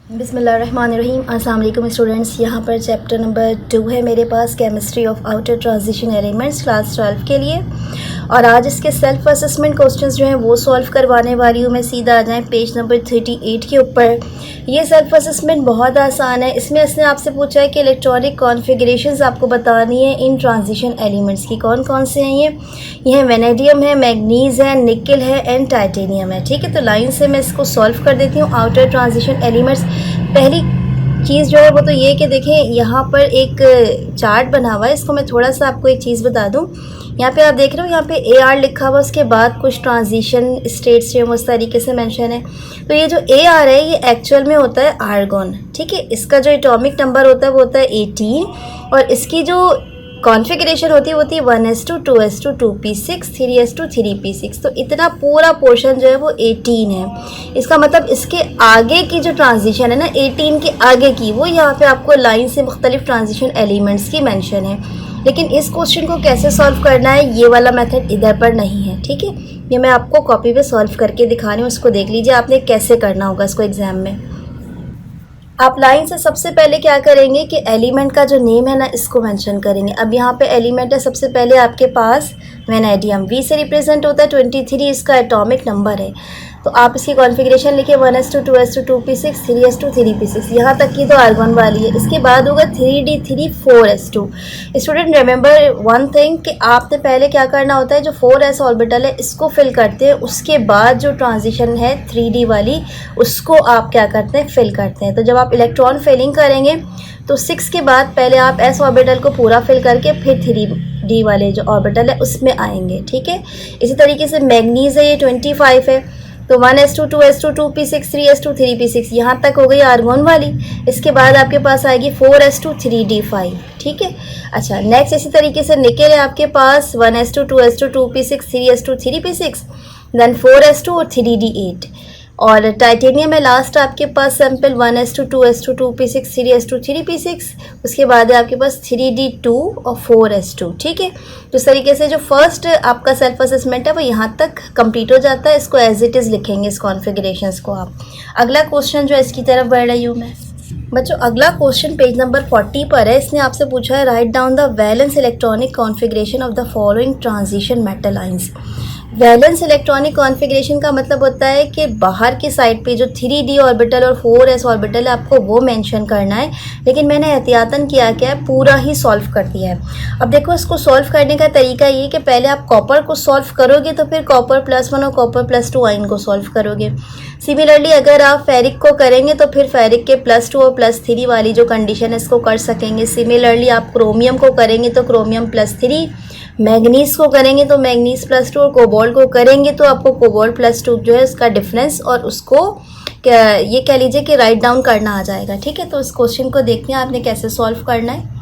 बिस्मिल्लाहिर्रहमानिर्रहीम। अस्सलाम वालेकुम स्टूडेंट्स। यहाँ पर चैप्टर नंबर 2 है मेरे पास, chemistry of outer transition elements, class 12 के लिए। और आज इसके सेल्फ असेसमेंट क्वेश्चंस जो हैं वो सॉल्व करवाने वाली हूँ मैं। सीधा आ जाएँ पेज नंबर 38 के ऊपर। ये सेल्फ असेसमेंट बहुत आसान है। इसमें इसने आपसे पूछा है कि इलेक्ट्रॉनिक कॉन्फ़िगरेशंस आपको बतानी है इन ट्रांजिशन एलिमेंट्स की। कौन कौन से हैं ये हैं वेनेडियम है, मैग्नीज़ है, निकल है एंड टाइटेनियम है। ठीक है, तो लाइन से मैं इसको सॉल्व कर देती हूँ। आउटर ट्रांजिशन एलिमेंट्स, पहली चीज़ जो है वो तो ये कि देखें यहाँ पर एक चार्ट बना हुआ है। इसको मैं थोड़ा सा आपको एक चीज़ बता दूँ। यहाँ पे आप देख रहे हो, यहाँ पे AR लिखा हुआ, उसके बाद कुछ ट्रांजिशन स्टेट्स जो उस तरीके से मेंशन है। तो ये जो AR है ये एक्चुअल में होता है आर्गॉन। ठीक है, इसका जो एटॉमिक नंबर होता है वो होता है 18 और इसकी जो कॉन्फ़िगरेशन होती है 1s2 2s2 2p6 3s2 3p6। तो इतना पूरा पोर्शन जो है वो 18 है। इसका मतलब इसके आगे की जो ट्रांजिशन है ना, 18 के आगे की, वो यहाँ पे आपको लाइन से मुख्तलिफ ट्रांजिशन एलिमेंट्स की मेंशन है। लेकिन इस क्वेश्चन को कैसे सॉल्व करना है ये वाला मेथड इधर पर नहीं है। ठीक है, ये मैं आपको कॉपी पे सॉल्व करके दिखा रही हूँ, उसको देख लीजिए आपने कैसे करना होगा इसको एग्जाम में। आप लाइन से सबसे पहले क्या करेंगे कि एलिमेंट का जो नेम है ना इसको मेंशन करेंगे। अब यहाँ पे एलिमेंट है सबसे पहले आपके पास वेनेडियम, V से रिप्रेजेंट होता है 23, इसका एटॉमिक नंबर है। तो आप इसकी कॉन्फ़िगरेशन लिखिए 1s2 2s2 2p6 3s2 3p6, यहाँ तक की तो आर्गॉन वाली है। इसके बाद होगा 3d3 4s2। Student remember one thing कि आपने पहले क्या करना होता है, जो 4s ऑर्बिटल है इसको फिल करते हैं, उसके बाद जो ट्रांजिशन है 3d वाली उसको आप क्या करते हैं, फिल करते हैं। तो जब आप इलेक्ट्रॉन फिलिंग करेंगे तो 6 के बाद पहले आप s ऑर्बिटल को पूरा फिल करके फिर 3d वाले जो ऑर्बिटल है उसमें आएंगे। ठीक है, इसी तरीके से मैग्नीज़ है, ये 25 है, तो 1s2 2s2 2p6 3s2 3p6, यहाँ तक हो गई आर्गॉन वाली। इसके बाद आपके पास आएगी 4s2 3d5। ठीक है, अच्छा नेक्स्ट इसी तरीके से निकल है आपके पास 1s2 2s2 2p6 3s2 3p6, then 4s2 और 3d8। और टाइटेनियम में लास्ट आपके पास sample 1s2 2s2 2p6 3s2 3p6, उसके बाद है आपके पास 3d2 और 4s2। ठीक है, तो इस तरीके से जो फर्स्ट आपका सेल्फ असेसमेंट है वो यहाँ तक कंप्लीट हो जाता है। इसको एज इट इज़ लिखेंगे इस कॉन्फ़िगरेशंस को आप। अगला क्वेश्चन जो है इसकी तरफ बढ़ रही हूँ मैं बच्चों। अगला क्वेश्चन पेज नंबर 40 पर है। इसने आपसे पूछा है write down the valence electronic configuration of the following transition metal ions. Valence electronic configuration का मतलब होता है कि बाहर की साइड पे जो 3d ऑर्बिटल और 4s ऑर्बिटल है आपको वो मेंशन करना है। लेकिन मैंने एहतियातन किया क्या है, पूरा ही सॉल्व कर दिया है। अब देखो इसको सॉल्व करने का तरीका ये कि पहले आप कॉपर को सॉल्व करोगे तो फिर कॉपर +1 और कॉपर +2 आयन को सॉल्व करोगे। सिमिलरली अगर आप फेरिक को करेंगे तो फिर फेरिक के +2 और +3 वाली जो कंडीशन है इसको कर सकेंगे। सिमिलरली आप क्रोमियम को करेंगे तो क्रोमियम +3, मैग्नीज़ को करेंगे तो मैग्नीज़ +2 और कोबाल्ट को करेंगे तो आपको कोबाल्ट +2 जो है उसका डिफरेंस और उसको ये कह लीजिए कि राइट डाउन करना आ जाएगा। ठीक है, तो इस क्वेश्चन को देखते हैं आपने कैसे सॉल्व करना है।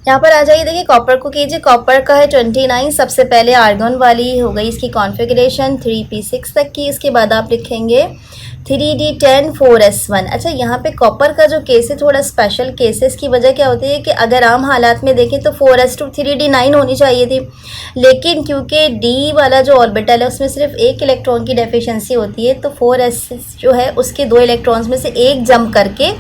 यहाँ पर आ जाइए, देखिए कॉपर को कीजिए। कॉपर का है 29, सबसे पहले आर्गॉन वाली हो गई इसकी कॉन्फ़िगरेशन 3p6 तक की। इसके बाद आप लिखेंगे 3d10 4s1। अच्छा, यहाँ पे कॉपर का जो केस है थोड़ा स्पेशल केस है। इसकी वजह क्या होती है कि अगर आम हालात में देखें तो 4s2 3d9 होनी चाहिए थी, लेकिन क्योंकि d वाला जो ऑर्बिटल है उसमें सिर्फ एक इलेक्ट्रॉन की डेफिशिएंसी होती है, तो 4s जो है उसके 2 इलेक्ट्रॉन्स में से एक जंप करके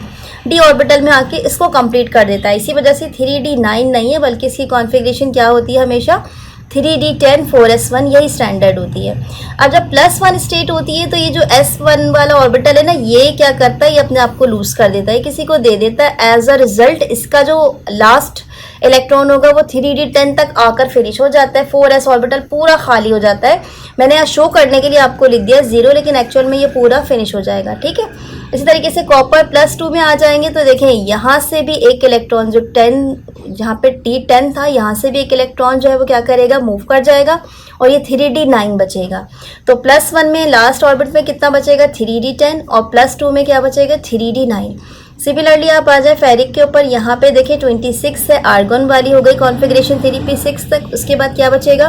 d ऑर्बिटल में आके इसको कंप्लीट कर देता है। इसी वजह से 3d9 नहीं है, बल्कि इसकी कॉन्फ़िगरेशन क्या होती है, हमेशा 3d10 4s1, यही स्टैंडर्ड होती है। अब जब +1 स्टेट होती है तो ये जो s1 वाला ऑर्बिटल है ना, ये क्या करता है, ये अपने आप को लूज़ कर देता है, किसी को दे देता है। एज अ रिजल्ट इसका जो लास्ट इलेक्ट्रॉन होगा वो 3d10 तक आकर फिनिश हो जाता है। 4s ऑर्बिटल पूरा खाली हो जाता है। मैंने यहाँ शो करने के लिए आपको लिख दिया 0, लेकिन एक्चुअल में ये पूरा फिनिश हो जाएगा। ठीक है, इसी तरीके से कॉपर +2 में आ जाएंगे तो देखें यहाँ से भी एक इलेक्ट्रॉन जो 10, जहाँ पे T10 था, यहाँ से भी एक इलेक्ट्रॉन जो है वो क्या करेगा, मूव कर जाएगा और ये 3d9 बचेगा। तो +1 में लास्ट ऑर्बिट में कितना बचेगा, 3d10, और +2 में क्या बचेगा, 3d9। सिमिलरली आप आ जाए फेरिक के ऊपर। यहाँ पे देखिए 26 है, आर्गॉन वाली हो गई कॉन्फ़िगरेशन 3p6 तक। उसके बाद क्या बचेगा,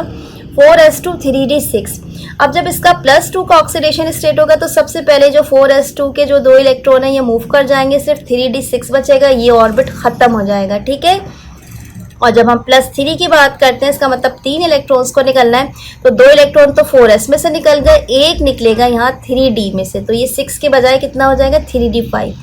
4s2 3d6। अब जब इसका +2 का ऑक्सीडेशन स्टेट होगा तो सबसे पहले जो 4s2 के जो 2 इलेक्ट्रॉन है ये मूव कर जाएंगे, सिर्फ 3d6 बचेगा, ये ऑर्बिट ख़त्म हो जाएगा। ठीक है, और जब हम +3 की बात करते हैं इसका मतलब 3 इलेक्ट्रॉन्स को निकलना है, तो 2 इलेक्ट्रॉन तो 4s में से निकल गए, एक निकलेगा यहाँ 3d में से, तो ये 6 के बजाय कितना हो जाएगा, 3d5।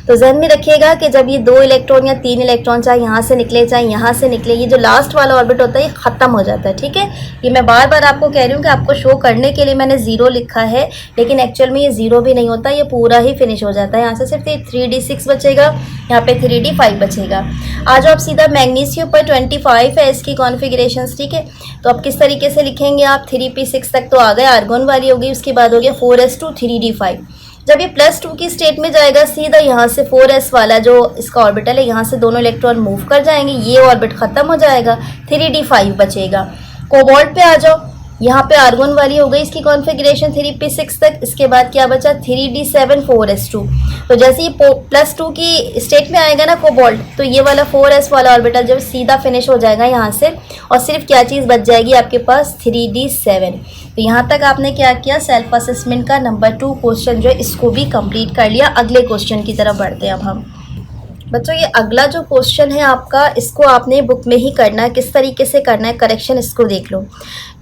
तो ध्यान में रखिएगा कि जब ये 2 इलेक्ट्रॉन या 3 इलेक्ट्रॉन चाहे यहाँ से निकले चाहे यहाँ से निकले, ये जो लास्ट वाला ऑर्बिट होता है ये ख़त्म हो जाता है। ठीक है, ये मैं बार बार आपको कह रही हूँ कि आपको शो करने के लिए मैंने 0 लिखा है, लेकिन एक्चुअल में ये 0 भी नहीं होता, ये पूरा ही फिनिश हो जाता है। यहाँ से सिर्फ ये 3d6 बचेगा, यहाँ पे 3d5 बचेगा। आ जाओ आप सीधा मैग्नीशियम पर 25 है इसकी कॉन्फ़िगरेशन। ठीक है, तो अब किस तरीके से लिखेंगे आप, 3p6 तक तो आ गए, आर्गन वाली हो गई, उसके बाद हो गया 4s2 3d5। जब ये +2 की स्टेट में जाएगा सीधा यहाँ से 4s वाला जो इसका ऑर्बिटल है, यहाँ से दोनों इलेक्ट्रॉन मूव कर जाएंगे, ये ऑर्बिट ख़त्म हो जाएगा, 3d5 बचेगा। कोबाल्ट पे आ जाओ, यहाँ पे आर्गन वाली हो गई इसकी कॉन्फ़िगरेशन 3p6 तक। इसके बाद क्या बचा, 3d7 4s2। तो जैसे ही +2 की स्टेट में आएगा ना कोबाल्ट, तो ये वाला 4s वाला ऑर्बिटल जब सीधा फिनिश हो जाएगा यहाँ से, और सिर्फ क्या चीज़ बच जाएगी आपके पास, 3d7। तो यहाँ तक आपने क्या किया, सेल्फ असेसमेंट का नंबर 2 क्वेश्चन जो है इसको भी कंप्लीट कर लिया। अगले क्वेश्चन की तरफ बढ़ते हैं अब हम। बच्चों ये अगला जो क्वेश्चन है आपका, इसको आपने बुक में ही करना है, किस तरीके से करना है करेक्शन इसको देख लो।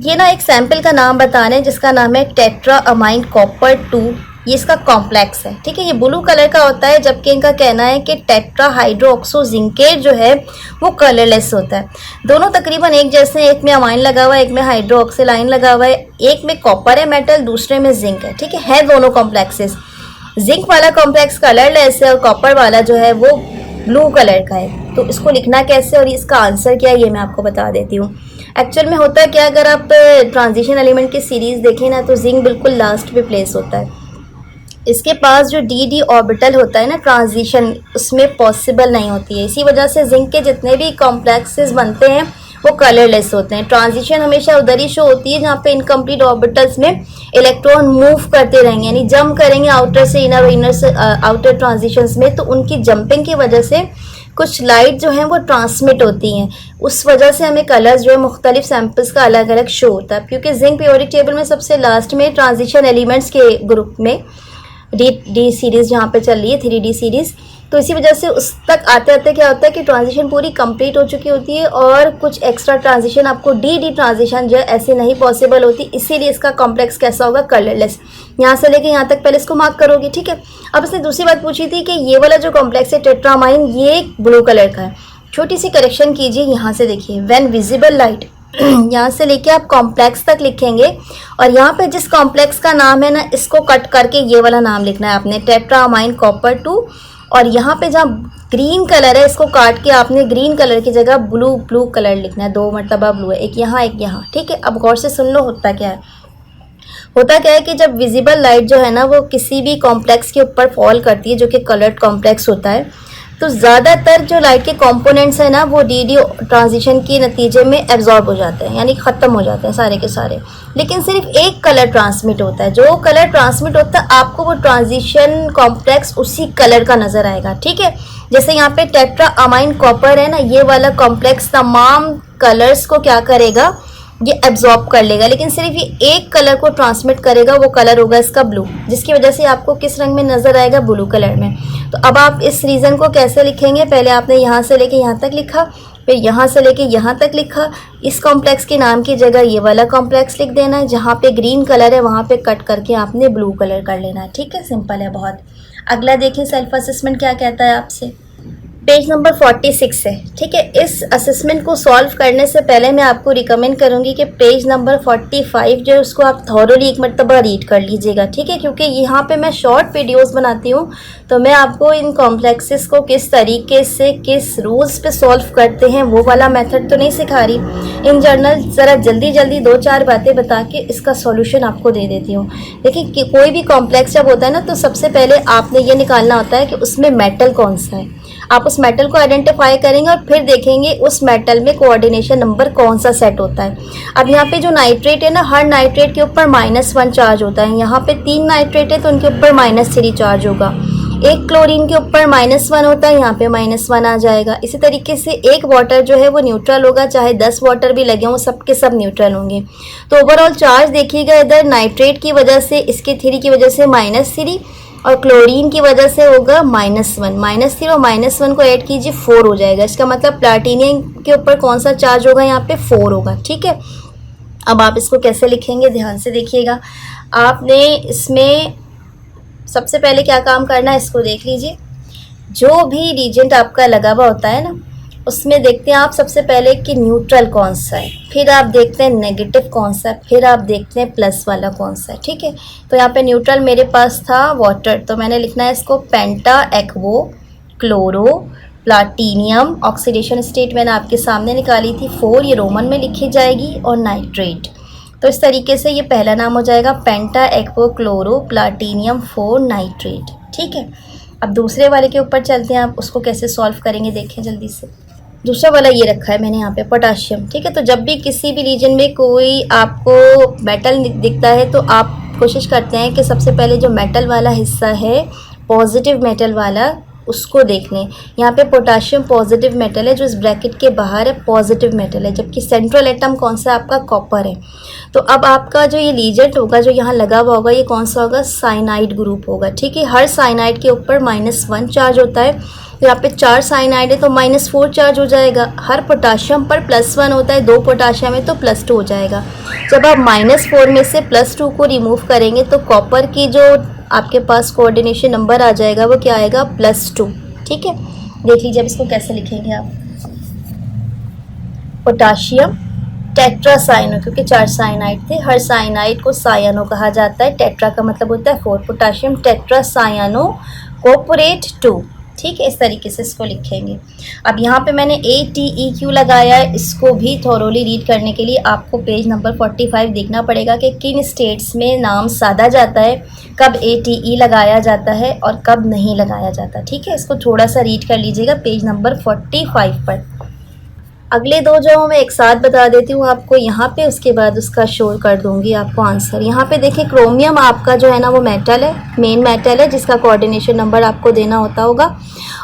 ये ना एक सैंपल का नाम बता रहे हैं जिसका नाम है टेट्रा अमाइन कॉपर 2, ये इसका कॉम्प्लेक्स है। ठीक है, ये ब्लू कलर का होता है, जबकि इनका कहना है कि टेट्रा हाइड्रोक्सो जिंकेट जो है वो कलरलेस होता है। दोनों तकरीबन एक जैसे, एक में अमाइन लगा हुआ है, एक में हाइड्रोक्सिलाइन लगा हुआ है, एक में कॉपर है मेटल, दूसरे में जिंक है। ठीक है दोनों कॉम्प्लेक्सेस। जिंक वाला कॉम्प्लेक्स कलरलेस है और कॉपर वाला जो है वो ब्लू कलर का है। तो इसको लिखना कैसे और इसका आंसर क्या है ये मैं आपको बता देती हूँ। एक्चुअल में होता है क्या, अगर आप ट्रांजिशन एलिमेंट की सीरीज़ देखें ना, तो जिंक बिल्कुल लास्ट पे प्लेस होता है। इसके पास जो डी ऑर्बिटल होता है ना ट्रांजिशन, उसमें पॉसिबल नहीं होती है। इसी वजह से जिंक के जितने भी कॉम्प्लेक्सेस बनते हैं वो कलरलेस होते हैं। ट्रांजिशन हमेशा उधर ही शो होती है जहाँ पे इनकम्प्लीट ऑर्बिटल्स में इलेक्ट्रॉन मूव करते रहेंगे, यानी जंप करेंगे आउटर से इनर, इनर से आउटर ट्रांजिशंस में, तो उनकी जंपिंग की वजह से कुछ लाइट जो हैं वो ट्रांसमिट होती हैं। उस वजह से हमें कलर्स जो है मुख्तलिफ सैम्पल्स का अलग अलग शो होता है। क्योंकि जिंक पीरियोडिक टेबल में सबसे लास्ट में ट्रांजिशन एलिमेंट्स के ग्रुप में डी सीरीज़ जहाँ पे चल रही है 3D सीरीज़, तो इसी वजह से उस तक आते आते क्या होता है कि ट्रांजिशन पूरी कंप्लीट हो चुकी होती है और कुछ एक्स्ट्रा ट्रांजिशन आपको डी ट्रांजिशन जो है ऐसे नहीं पॉसिबल होती। इसीलिए इसका कॉम्प्लेक्स कैसा होगा, कलरलेस। यहाँ से लेके यहाँ तक पहले इसको मार्क करोगे। ठीक है, अब इसने दूसरी बात पूछी थी कि ये वाला जो कॉम्प्लेक्स है टेट्रामाइन, ये ब्लू कलर का है। छोटी सी करेक्शन कीजिए, यहाँ से देखिए, व्हेन विजिबल लाइट यहाँ से लेके आप कॉम्प्लेक्स तक लिखेंगे और यहाँ पे जिस कॉम्प्लेक्स का नाम है ना, इसको कट करके ये वाला नाम लिखना है आपने, टेट्रामाइन कॉपर 2। और यहाँ पे जहाँ ग्रीन कलर है इसको काट के आपने ग्रीन कलर की जगह ब्लू कलर लिखना है। 2 मरतबा ब्लू है, एक यहाँ एक यहाँ। ठीक है, अब गौर से सुन लो होता क्या है। होता क्या है कि जब विजिबल लाइट जो है ना वो किसी भी कॉम्प्लेक्स के ऊपर फॉल करती है जो कि कलर्ड कॉम्प्लेक्स होता है, तो ज़्यादातर जो लाइट के कंपोनेंट्स हैं ना वो डी ट्रांजिशन के नतीजे में एब्जॉर्ब हो जाते हैं, यानी ख़त्म हो जाते हैं सारे के सारे। लेकिन सिर्फ एक कलर ट्रांसमिट होता है। जो कलर ट्रांसमिट होता है आपको वो ट्रांजिशन कॉम्प्लेक्स उसी कलर का नज़र आएगा। ठीक है, जैसे यहाँ पे टेट्रा अमाइन कॉपर है ना, ये वाला कॉम्प्लेक्स तमाम कलर्स को क्या करेगा, ये एब्जॉर्ब कर लेगा, लेकिन सिर्फ ये एक कलर को ट्रांसमिट करेगा, वो कलर होगा इसका ब्लू, जिसकी वजह से आपको किस रंग में नज़र आएगा, ब्लू कलर में। तो अब आप इस रीज़न को कैसे लिखेंगे, पहले आपने यहाँ से लेके यहाँ तक लिखा, फिर यहाँ से लेके यहाँ तक लिखा। इस कॉम्प्लेक्स के नाम की जगह ये वाला कॉम्प्लेक्स लिख देना है, जहाँ पे ग्रीन कलर है वहाँ पे कट करके आपने ब्लू कलर कर लेना है। ठीक है, सिंपल है बहुत। अगला देखिए सेल्फ असेसमेंट क्या कहता है आपसे, पेज नंबर 46 है। ठीक है, इस असेसमेंट को सॉल्व करने से पहले मैं आपको रिकमेंड करूंगी कि पेज नंबर 45 जो है उसको आप थॉरोली एक मरतबा रीड कर लीजिएगा। ठीक है, क्योंकि यहाँ पे मैं शॉर्ट वीडियोस बनाती हूँ, तो मैं आपको इन कॉम्प्लेक्सेस को किस तरीके से किस रूल्स पे सॉल्व करते हैं वो वाला मेथड तो नहीं सिखा रही। इन जनरल ज़रा जल्दी जल्दी 2-4 बातें बता के इसका सॉल्यूशन आपको दे देती हूँ। देखिए, कोई भी कॉम्प्लेक्स जब होता है ना, तो सबसे पहले आपने ये निकालना होता है कि उसमें मेटल कौन सा है। आप उस मेटल को आइडेंटिफाई करेंगे और फिर देखेंगे उस मेटल में कोऑर्डिनेशन नंबर कौन सा सेट होता है। अब यहाँ पे जो नाइट्रेट है ना, हर नाइट्रेट के ऊपर -1 चार्ज होता है। यहाँ पे 3 नाइट्रेट है तो उनके ऊपर -3 चार्ज होगा। एक क्लोरीन के ऊपर -1 होता है, यहाँ पे -1 आ जाएगा। इसी तरीके से एक वाटर जो है वो न्यूट्रल होगा, चाहे 10 वाटर भी लगे हों सब के सब न्यूट्रल होंगे। तो ओवरऑल चार्ज देखिएगा, इधर नाइट्रेट की वजह से, इसके 3 की वजह से -3 और क्लोरीन की वजह से होगा -1। -3 और -1 को ऐड कीजिए 4 हो जाएगा। इसका मतलब प्लैटिनियम के ऊपर कौन सा चार्ज होगा, यहाँ पे 4 होगा। ठीक है, अब आप इसको कैसे लिखेंगे ध्यान से देखिएगा। आपने इसमें सबसे पहले क्या काम करना है इसको देख लीजिए। जो भी रीजेंट आपका लगा हुआ होता है ना, उसमें देखते हैं आप सबसे पहले कि न्यूट्रल कौन सा है, फिर आप देखते हैं नेगेटिव कौन सा है, फिर आप देखते हैं प्लस वाला कौन सा है। ठीक है, तो यहाँ पे न्यूट्रल मेरे पास था वाटर, तो मैंने लिखना है इसको पेंटा एक्वो क्लोरो प्लाटीनियम। ऑक्सीडेशन स्टेट मैंने आपके सामने निकाली थी 4, ये रोमन में लिखी जाएगी, और नाइट्रेट। तो इस तरीके से ये पहला नाम हो जाएगा पेंटा एक्वो क्लोरो प्लाटीनियम 4 नाइट्रेट। ठीक है, अब दूसरे वाले के ऊपर चलते हैं, आप उसको कैसे सॉल्व करेंगे देखें जल्दी से। दूसरा वाला ये रखा है मैंने यहाँ पे पोटाशियम। ठीक है, तो जब भी किसी भी रीजन में कोई आपको मेटल दिखता है तो आप कोशिश करते हैं कि सबसे पहले जो मेटल वाला हिस्सा है, पॉजिटिव मेटल वाला, उसको देख लें। यहाँ पे पोटाशियम पॉजिटिव मेटल है, जो इस ब्रैकेट के बाहर है पॉजिटिव मेटल है, जबकि सेंट्रल एटम कौन सा आपका कॉपर है। तो अब आपका जो ये लीजेंट होगा जो यहाँ लगा हुआ होगा, ये कौन सा होगा, साइनाइड ग्रुप होगा। ठीक है, हर साइनाइड के ऊपर -1 चार्ज होता है, तो यहाँ पे 4 साइनाइड है तो -4 चार्ज हो जाएगा। हर पोटाशियम पर +1 होता है, 2 पोटाशियम है तो +2 हो जाएगा। जब आप -4 में से +2 को रिमूव करेंगे तो कॉपर की जो आपके पास कोऑर्डिनेशन नंबर आ जाएगा वो क्या आएगा, +2। ठीक है, देख लीजिए अब इसको कैसे लिखेंगे आप। पोटाशियम टेट्रासाइनो, क्योंकि 4 साइनाइड थे, हर साइनाइड को साइनो कहा जाता है। टेट्रा का मतलब होता है 4, पोटाशियम टेट्रासाइनो कॉर्पोरेट 2। ठीक है, इस तरीके से इसको लिखेंगे। अब यहाँ पे मैंने ATEQ लगाया है, इसको भी थॉरोली रीड करने के लिए आपको पेज नंबर 45 देखना पड़ेगा कि किन स्टेट्स में नाम साधा जाता है, कब ATE लगाया जाता है और कब नहीं लगाया जाता। ठीक है, इसको थोड़ा सा रीड कर लीजिएगा पेज नंबर 45 पर। अगले दो जो मैं एक साथ बता देती हूँ आपको यहाँ पे, उसके बाद उसका शो कर दूंगी आपको आंसर। यहाँ पे देखिए क्रोमियम आपका जो है ना वो मेटल है, मेन मेटल है, जिसका कोऑर्डिनेशन नंबर आपको देना होगा।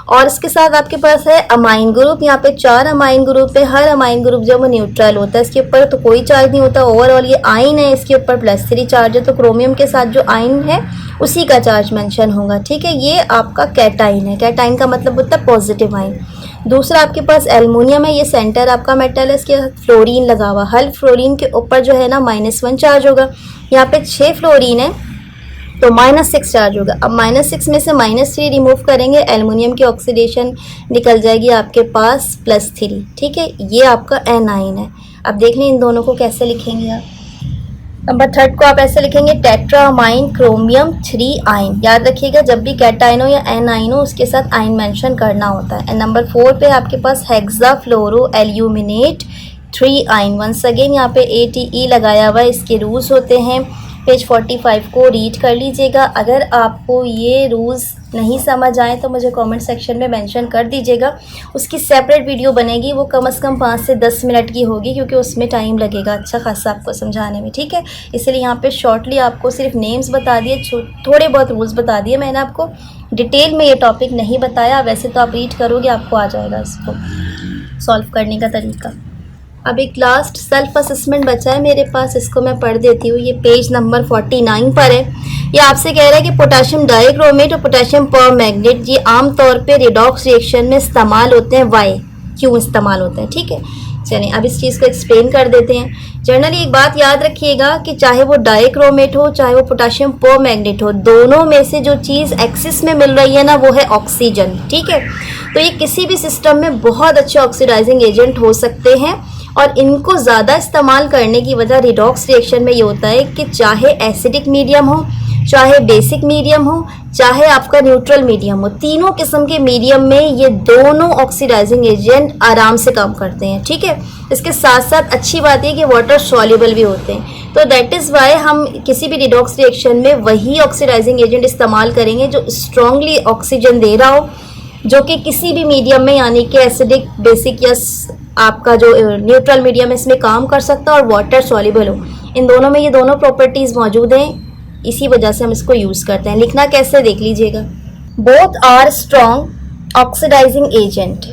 और इसके साथ आपके पास है अमाइन ग्रुप। यहाँ पे 4 अमाइन ग्रुप है, हर अमाइन ग्रुप जो वो न्यूट्रल होता है, इसके ऊपर तो कोई चार्ज नहीं होता। ओवरऑल ये आइन है, इसके ऊपर +3 चार्ज है, तो क्रोमियम के साथ जो आइन है उसी का चार्ज मेंशन होगा। ठीक है, ये आपका कैटाइन है, कैटाइन का मतलब होता है पॉजिटिव आइन। दूसरा आपके पास एल्युमिनियम है, ये सेंटर आपका मेटल है, इसके साथ फ्लोरीन लगा हुआ। हर फ्लोरीन के ऊपर जो है ना -1 चार्ज होगा। यहाँ पे 6 फ्लोरीन है तो -6 चार्ज होगा। अब -6 में से -3 रिमूव करेंगे, एल्युमिनियम की ऑक्सीडेशन निकल जाएगी आपके पास +3। ठीक है, ये आपका एनाइन है। अब देख लें इन दोनों को कैसे लिखेंगे आप। नंबर 3 को आप ऐसे लिखेंगे टेट्रामाइन क्रोमियम 3 आइन। याद रखिएगा जब भी कैटाइन हो या एनाइन हो उसके साथ आइन मेंशन करना होता है। एंड नंबर 4 पे आपके पास हेक्सा फ्लोरो एल्यूमिनेट 3 आइन। वंस अगेन यहाँ पे ATE लगाया हुआ है, इसके रूल्स होते हैं। पेज 45 को रीड कर लीजिएगा। अगर आपको ये रूल्स नहीं समझ आए तो मुझे कमेंट सेक्शन में मेंशन कर दीजिएगा, उसकी सेपरेट वीडियो बनेगी, वो कम से कम 5 से 10 मिनट की होगी, क्योंकि उसमें टाइम लगेगा अच्छा खासा आपको समझाने में। ठीक है, इसलिए यहाँ पे शॉर्टली आपको सिर्फ नेम्स बता दिए, थोड़े बहुत रूल्स बता दिए, मैंने आपको डिटेल में ये टॉपिक नहीं बताया। वैसे तो आप रीड करोगे आपको आ जाएगा इसको सॉल्व करने का तरीका। अब एक लास्ट सेल्फ असेसमेंट बचा है मेरे पास, इसको मैं पढ़ देती हूँ। ये पेज नंबर 49 पर है। ये आपसे कह रहा है कि पोटाशियम डाइक्रोमेट और पोटाशियम परमैंगनेट ये आमतौर पे रिडॉक्स रिएक्शन में इस्तेमाल होते हैं। वाई, क्यों इस्तेमाल होते हैं। ठीक है, चलें अब इस चीज़ को एक्सप्लेन कर देते हैं। जनरली एक बात याद रखिएगा कि चाहे वो डाइक्रोमेट हो चाहे वो पोटाशियम परमैंगनेट हो, दोनों में से जो चीज़ एक्सिस में मिल रही है ना वो है ऑक्सीजन। ठीक है, तो ये किसी भी सिस्टम में बहुत अच्छे ऑक्सीडाइजिंग एजेंट हो सकते हैं, और इनको ज़्यादा इस्तेमाल करने की वजह रिडॉक्स रिएक्शन में ये होता है कि चाहे एसिडिक मीडियम हो, चाहे बेसिक मीडियम हो, चाहे आपका न्यूट्रल मीडियम हो, तीनों किस्म के मीडियम में ये दोनों ऑक्सीडाइजिंग एजेंट आराम से काम करते हैं। ठीक है, इसके साथ साथ अच्छी बात है कि वाटर सॉल्युबल भी होते हैं। तो दैट इज़ वाई हम किसी भी रिडॉक्स रिएक्शन में वही ऑक्सीडाइजिंग एजेंट इस्तेमाल करेंगे जो स्ट्रांगली ऑक्सीजन दे रहा हो, जो कि किसी भी मीडियम में यानी कि एसिडिक, बेसिक या आपका जो न्यूट्रल मीडियम है इसमें काम कर सकता है और वाटर सॉल्युबल हो। इन दोनों में ये दोनों प्रॉपर्टीज़ मौजूद हैं, इसी वजह से हम इसको यूज़ करते हैं। लिखना कैसे देख लीजिएगा। Both are strong oxidising agent,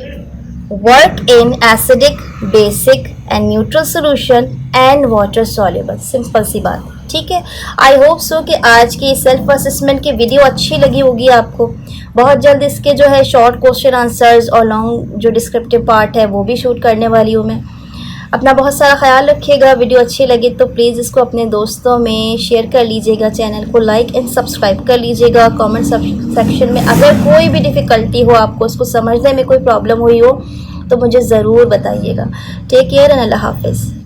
work in acidic, basic and neutral solution and water soluble. Simple सी बात। ठीक है, आई होप सो कि आज की सेल्फ असेसमेंट की वीडियो अच्छी लगी होगी आपको। बहुत जल्द इसके जो है शॉर्ट क्वेश्चन आंसर्स और लॉन्ग जो डिस्क्रिप्टिव पार्ट है वो भी शूट करने वाली हूँ मैं। अपना बहुत सारा ख्याल रखिएगा। वीडियो अच्छी लगी तो प्लीज़ इसको अपने दोस्तों में शेयर कर लीजिएगा, चैनल को लाइक एंड सब्सक्राइब कर लीजिएगा। कमेंट सेक्शन में अगर कोई भी डिफ़िकल्टी हो, आपको उसको समझने में कोई प्रॉब्लम हुई हो तो मुझे ज़रूर बताइएगा। टेक केयर एंड अल्लाह हाफिज़।